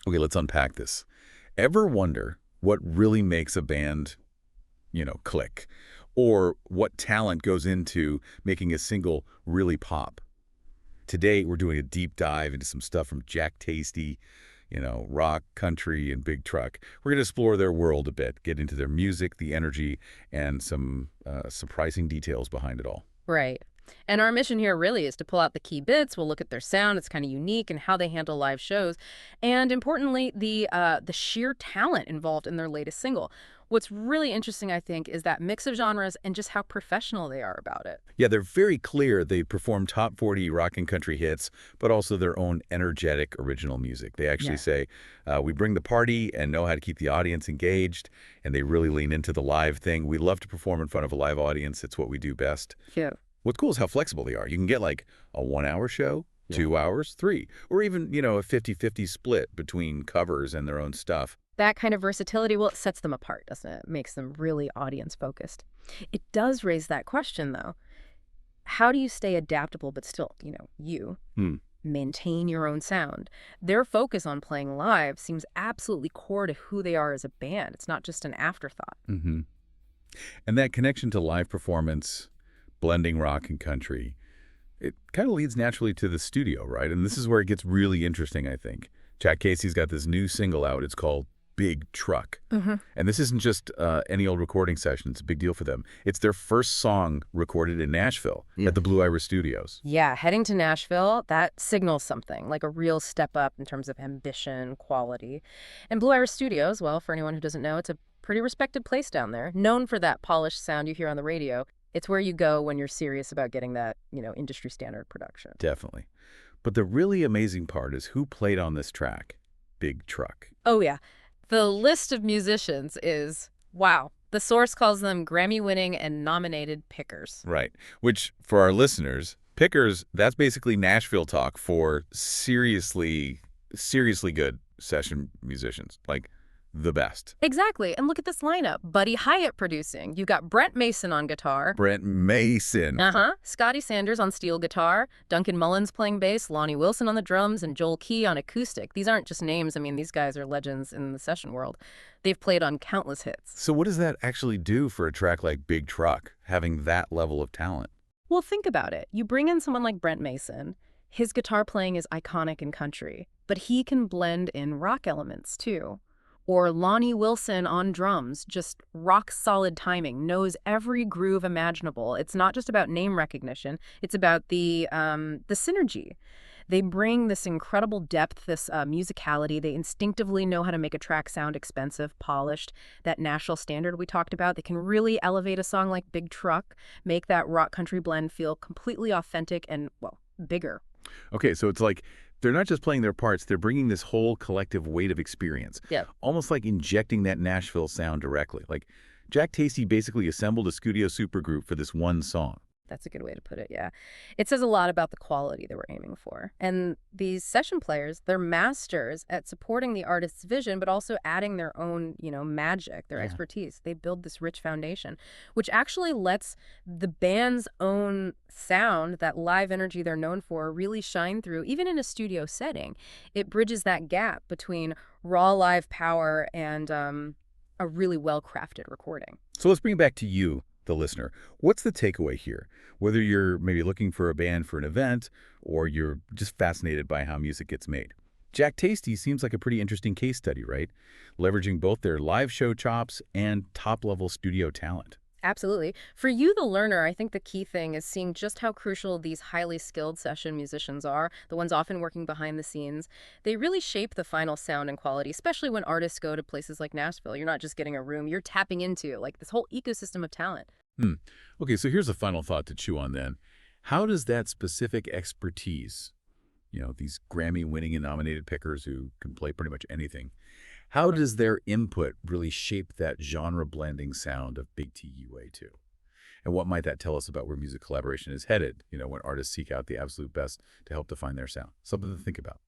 Okay, let's unpack this. Ever wonder what really makes a band, click? Or what talent goes into making a single really pop? Today, we're doing a deep dive into some stuff from Jack Tasty, rock, country, and Big Truck. We're going to explore their world a bit, get into their music, the energy, and some surprising details behind it all. Right. And our mission here really is to pull out the key bits. We'll look at their sound, it's kind of unique, and how they handle live shows, and importantly, the sheer talent involved in their latest single. What's really interesting, I think, is that mix of genres and just how professional they are about it. Yeah, they're very clear. They perform top 40 rock and country hits, but also their own energetic original music. They actually Yeah. say, we bring the party and know how to keep the audience engaged, and they really lean into the live thing. We love to perform in front of a live audience. It's what we do best. Yeah. What's cool is how flexible they are. You can get like a 1 hour show, Yeah. 2 hours, three, or even, a 50-50 split between covers and their own stuff. That kind of versatility, well, it sets them apart, doesn't it? It makes them really audience focused. It does raise that question, though. How do you stay adaptable but still, you Hmm. maintain your own sound? Their focus on playing live seems absolutely core to who they are as a band. It's not just an afterthought. Mm-hmm. And that connection to live performance, blending rock and country, it kind of leads naturally to the studio, right? And this is where it gets really interesting, I think. Jack Casey's got this new single out. It's called Big Truck. Hmm. And this isn't just any old recording session. It's a big deal for them. It's their first song recorded in Nashville at the Blue Iris Studios. Yeah, heading to Nashville, that signals something, like a real step up in terms of ambition, quality. And Blue Iris Studios, well, for anyone who doesn't know, it's a pretty respected place down there, known for that polished sound you hear on the radio. It's where you go when you're serious about getting that, industry standard production. Definitely. But the really amazing part is who played on this track, Big Truck. Oh, yeah. The list of musicians is, wow. The source calls them Grammy-winning and nominated pickers. Right. Which, for our listeners, pickers, that's basically Nashville talk for seriously, seriously good session musicians. Like, the best. Exactly. And look at this lineup. Buddy Hyatt producing. You got Brent Mason on guitar. Brent Mason. Uh-huh. Scotty Sanders on steel guitar, Duncan Mullins playing bass, Lonnie Wilson on the drums, and Joel Key on acoustic. These aren't just names. I mean, these guys are legends in the session world. They've played on countless hits. So what does that actually do for a track like Big Truck, having that level of talent? Well, think about it. You bring in someone like Brent Mason. His guitar playing is iconic in country, but he can blend in rock elements, too. Or Lonnie Wilson on drums, just rock solid timing, knows every groove imaginable. It's not just about name recognition, it's about the synergy. They bring this incredible depth, this musicality. They instinctively know how to make a track sound expensive, polished, that Nashville standard we talked about. They can really elevate a song like Big Truck, make that rock country blend feel completely authentic and, well, bigger. Okay, so it's like they're not just playing their parts, they're bringing this whole collective weight of experience, Yeah. almost like injecting that Nashville sound directly. Like Jack Tasty basically assembled a studio supergroup for this one song. That's a good way to put it, yeah. It says a lot about the quality that we're aiming for. And these session players, they're masters at supporting the artist's vision, but also adding their own, magic, their Yeah. expertise. They build this rich foundation, which actually lets the band's own sound, that live energy they're known for, really shine through, even in a studio setting. It bridges that gap between raw live power and a really well-crafted recording. So let's bring it back to you, the listener. What's the takeaway here? Whether you're maybe looking for a band for an event or you're just fascinated by how music gets made. Jack Tasty seems like a pretty interesting case study, right? Leveraging both their live show chops and top-level studio talent. Absolutely. For you, the learner, I think the key thing is seeing just how crucial these highly skilled session musicians are, the ones often working behind the scenes. They really shape the final sound and quality, especially when artists go to places like Nashville. You're not just getting a room, you're tapping into like this whole ecosystem of talent. Hmm. Okay, so here's a final thought to chew on then. How does that specific expertise, these Grammy-winning and nominated pickers who can play pretty much anything, how does their input really shape that genre-blending sound of Big TUA2? And what might that tell us about where music collaboration is headed, when artists seek out the absolute best to help define their sound? Something to think about.